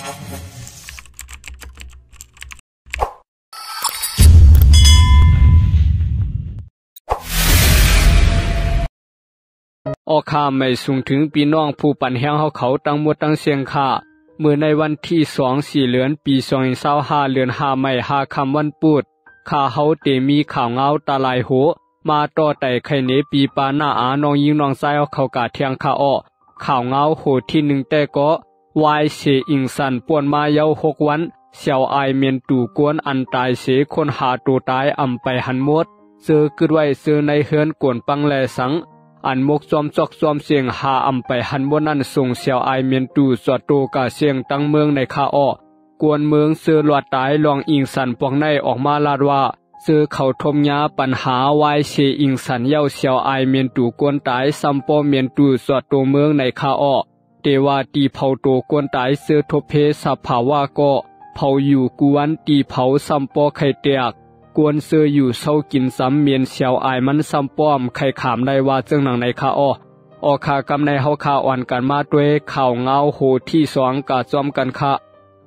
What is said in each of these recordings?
ออกข่าไม่สูงถึงพี่น้องผู้ปั่นแห้งเขาตั้งหมดตั้งเสียงข่าเมื่อในวันที่2-4 เดือนปี2025เดือน5ไม่5ค่ำวันพุธข้าเฮาเตมีข่าวเงาตาลายโหมาต่อแต่ไข่เนปีปาหน้าอาน้องยิงน้องชายเขากะเทียงข่าอ้อข่าวเงาโหที่1แต่ก็วายเสอิงสันป่วนมาเยา6 วันเสี่ยวอายเมียนตู่กวนอันตายเสคนหาตัวตายอำไปหันหมดเสือกึดไว้เสือในเฮือนกวนปังแลสังอันมกจอมจอกจอมเสียงหาอำไปหันบนนั้นส่งเสี่ยวอายเมียนตู่สอดโตกะเสียงตั้งเมืองในคาอ้อกวนเมืองเสือหลอดตายลองอิงสันปองในออกมาลาดว่าเสือเขาทมยาปัญหาวายเชอิงสันเย้าเสี่ยวอายเมียนตู่กวนตายซัมปอเมียนตู่สอดโตเมืองในคาอ้อเตว่าตีเผาโตกวนตายเสือทบเพสภาวะก็เผาอยู่กวนตีเผาซัมปอไข่เตียกกวนเสืออยู่เศร้ากินซ้ำเมียนเสียวอายมันซ้ำป้อมไข่ขามได้ว่าเจ้งหนังในคาอ้อขากำในเฮาคาอ่อนกันมาด้วยข่าวเงาโหที่2กะจอมกันคะ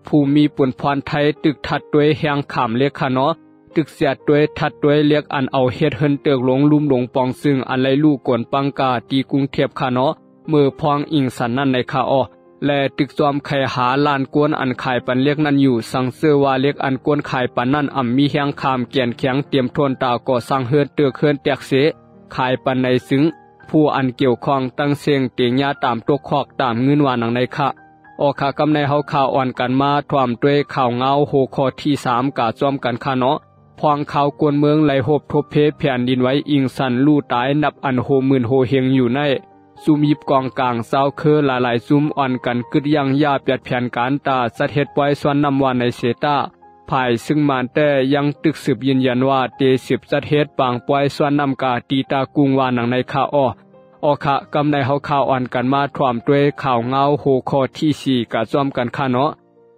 ผู้มีปุ่นพรไทยตึกทัดด้วยแหงขามเล็กคะเนาะตึกเสียดด้วยทัดด้วยเรียกอันเอาเฮ็ดเฮินเติกหลงลุ่มหลงปองซึ่งอันไรลูกกวนปังกาตีกรุงเทพคะเนาะมือพองอิงสันนั่นในคาอ้อและตึกจอมไข่หาลานกวนอันขายปันเรียกนั้นอยู่สังเสือว่าเรียกอันกวนขายปันนั่นมีแหงขามเกียนเขียงเตรียมทนตาก่อสร้างเฮือนเตือกเฮือนแตกเสขายปันในซึ้งผู้อันเกี่ยวข้องตั้งเสียงเตียงยาตามตกคอกตามเงินวานังในคะขากำในเฮาข่าวอ่อนกันมาถ่วมด้วยข่าวเงาโหคอที่3กะจอมกันคะเนาะพองข่าวกวนเมืองไหลหบทบเพแผ่นดินไว้อิงสันลู่ตายนับอันโหมื่นโหเฮงอยู่ในซุมยิบกองกลางเศร้าคือหลายซุมอ่อนกันกึดยังยาเปียดแผ่นการตาสะเฮ็ดปล่อยส่วนนำวานในเสตาภายซึ่งมานแต่ยังตึกสืบยืนยันว่าเตสิบสะเฮ็ดปางปล่อยส่วนนำกาตีตากุงวานังในคาอ้อคะกำในเฮาข่าวอ่อนกันมาถ่วมด้วยข่าวเงาโหคอที่4กะจอมกันคะเนาะ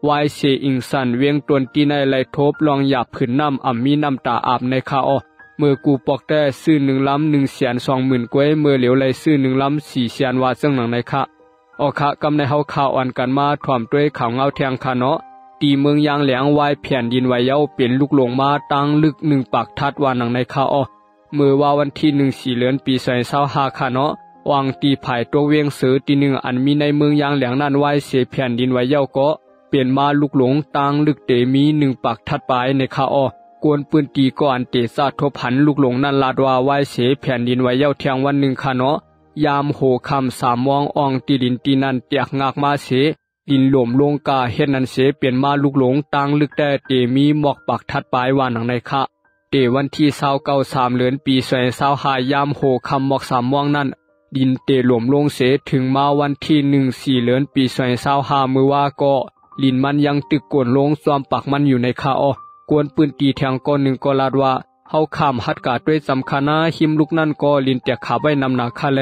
วายเชอิงสันเวียงตวนตีในไหลทบลองหยาบผืนน้ำมีน้ำตาอาบในคาอ้อเมื่อกูปอกแต่ซื้อ1 ลำ120,000 กวยเมื่อเหลียวไหลซื้อ1 ลำ4 แสนว่าซึ่งหนังในคะคะกำในเฮาข่าวอ่อนกันมาถ่วมด้วยข่าวเงาแทงคะเนาะตีเมืองยางแหลงวายแผ่นดินไหวเย้าเป็นลูกหลงมาตั้งลึก1 ปากทัดว่าหนังในคาอ้อเมื่อว่าวันที่4 เดือนปี2025ค่ะเนาะวางตีไผ่ตัวเวียงเสือตี1อันมีในเมืองยางแหลงนั้นวายเสียแผ่นดินไหวเย้าก็เปลี่ยนมาลูกหลงตั้งลึกเตมี1 ปากทัดไปในคาอ้อกวนปืนตีก่อนเตซาทบหันลูกหลงนั้นลาดว่าไว้เสแผ่นดินไว้เย้าเทียงวัน1ค่ะเนาะยามโหคำ3 มองอ่องตีดินตีนันเตียกงากมาเสดินหลวมลงกาเฮ็ดนั้นเสเปลี่ยนมาลูกหลงตั้งลึกแต่เตมีหมอกปากทัดปลายว่าหนังในคะเตวันที่29 เดือนปี2025ยามโหคำหมอก3 มองนั้นดินเตหลวมลงเสถึงมาวันที่4 เดือนปี2025มื้อว่าก็ลินมันยังตึกกวนลงซอมปักมันอยู่ในคาอ้อกวนปืนตีแทงก้อน1ก็ลาดว่าเฮาข้ามฮัดกาด้วยสำคัญนะหิมลูกนั่นก็ลินแตกขาไว้นำหนาคาแล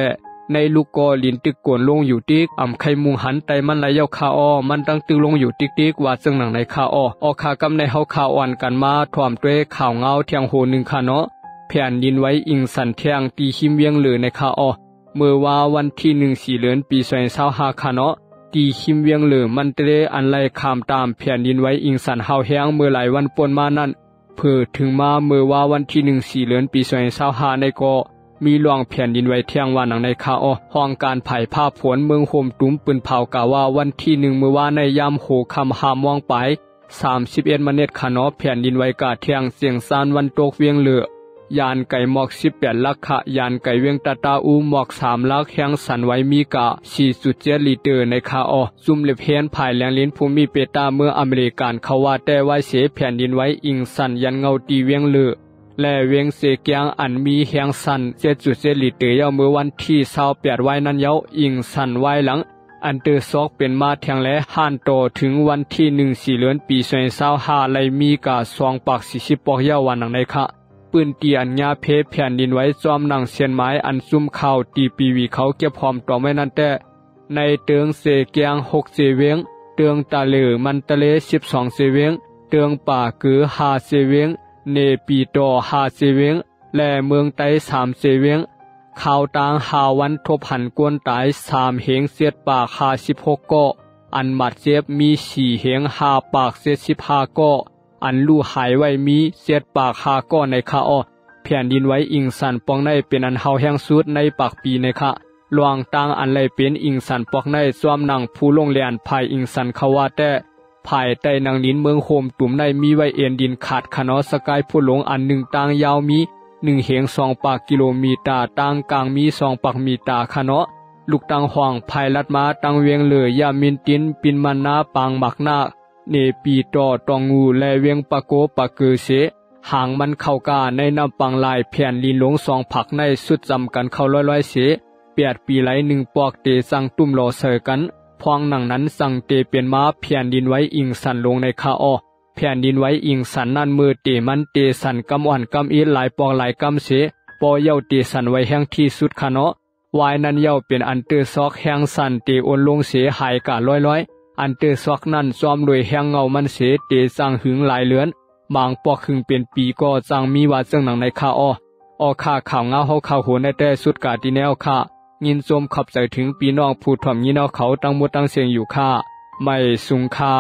ในลูกก็ลินตึกกวนลงอยู่ติ๊กไข่มุงหันไตมันไหลเย้าคาอ้อมันตั้งตึกลงอยู่ติ๊กว่าซึ่งหนังในคาอ้อขากำในเฮาข่าวอ่อนกันมาถ่วมด้วยข่าวเงาเทียงโห1ค่ะเนาะแผ่นดินไว้อิงสันเทียงตีหิมเวียงเหลือในคาอ้อเมื่อว่าวันที่4 เดือนปี2025ค่ะเนาะตีหิมเวียงเหลือมันเตรอันไล่ข้ามตามแผ่นดินไว้อิงสันเฮาแห้งเมื่อหลายวันปนมานั้นเพื่อถึงมาเมื่อว่าวันที่4 เดือนปี2025ในก็มีหลวงแผ่นดินไว้เที่ยงวันหนังในคาอ้อห้องการไผ่ภาพผลเมืองโฮมตุ้มปืนเผากาว่าวันที่1เมื่อว่าในยามโหคำหามมองไป31 มเนตรคะเนาะแผ่นดินไว้กาเที่ยงเสียงซานวันตกเวียงเหลือยานไก่หมอก18 ลักคะยานไก่เวียงตาตาอูหมอก3 ลักแห้งสันไว้มีกะ 4.7 ลิตรในคาอ้อซุ่มเล็บเฮียนภายแหลงลิ้นภูมิเปตาเมื่ออเมริกันเขาว่าแต่ไว้เสแผ่นดินไว้อิงสันยันเงาตีเวียงเหลือและเวียงเสเกียงอันมีแห้งสัน 7.7 ลิตรเย้าเมื่อวันที่28ไว้นั้นเย้าอิงสันไว้หลังอันเตอร์ซอกเป็นมาแทงและห่านโตถึงวันที่4 เดือนปี2025ไลมีกะ2 ปาก40 ปอกเย้าวันหนังในคะปืนเตียนยาเพแผ่นดินไว้จอมหนังเสียนไม้อันซุ่มข่าวตีปีวีเขาเก็บพร้อมต่อไว้นั่นแต่ในเตืองเสเกียง6 เสเวียงเตืองตาเหลือมันตะเล12 เสเวียงเตืองป่ากือ5 เสเวียงเนปีโต5 เสเวียงและเมืองไต้3 เสเวียงข่าวต่างหาวันทบหันกวนตาย3 เหงเสียดป่า56 เกาะ อันบาดเจ็บมี4เหง5ปาก75ก้ออันลู่หายไว้มี7ปาก5ก้อในคะอ้อแผ่นดินไว้อิงสันปองในเป็นอันเฮาแห้งสุดในปากปีในคะลวงตางอันไหลเป็นอิงสันปอกในซ้อมนังผู้ลงแลนภายอิงสันเขาว่าแต่ภายใต้นางลินเมืองโฮมตุ่มในมีไว้เอ็นดินขาดขนอสกายผู้หลงอัน1ตางยาวมี1เหง2ปากกิโลมีตาตางกลางมี2ปากมีตาขนอลูกตังห่วงภายลัดมาตังเวียงเลยยามินตินปินมันนาปางหมักนาเนปีตอตองงูและเวียงปะโกปะเกอเสหางมันเข้ากาในน้ำปังลายแผ่นลินหลง2ผักในสุดจำกันเข้าร้อยเส8ปีไหล1ปอกเตสังตุ่มหล่อเสยกันพองหนังนั้นสั่งเตเป็นม้าแผ่นดินไว้อิงสันลงในคาออแผ่นดินไว้อิงสันนั่นมือเตมันเตสันกำอ่อนกำอีหลายปอกหลายกำเสปอเย้าเตสันไว้แห้งที่สุดคาเนาะวายนั้นเย้าเป็นอันเตอร์ซอกแห้งสันเตโอนลงเสหายกะร้อยอันเตอร์ซอกนั่นซ้อมโดยแห้งเงามันเสเตสังหึงหลายเลือนบางปอกหึงเป็นปีก็จังมีว่าเจ้งหนังในคาออค่าข่าวเงาเฮาข่าวโหในแต่สุดกาดีแนวค่ะยินโสมขับใจถึงปีน้องผู้ถ่อมยินเอาเขาตั้งหมดตั้งเสียงอยู่ค่าไม่สุงค่า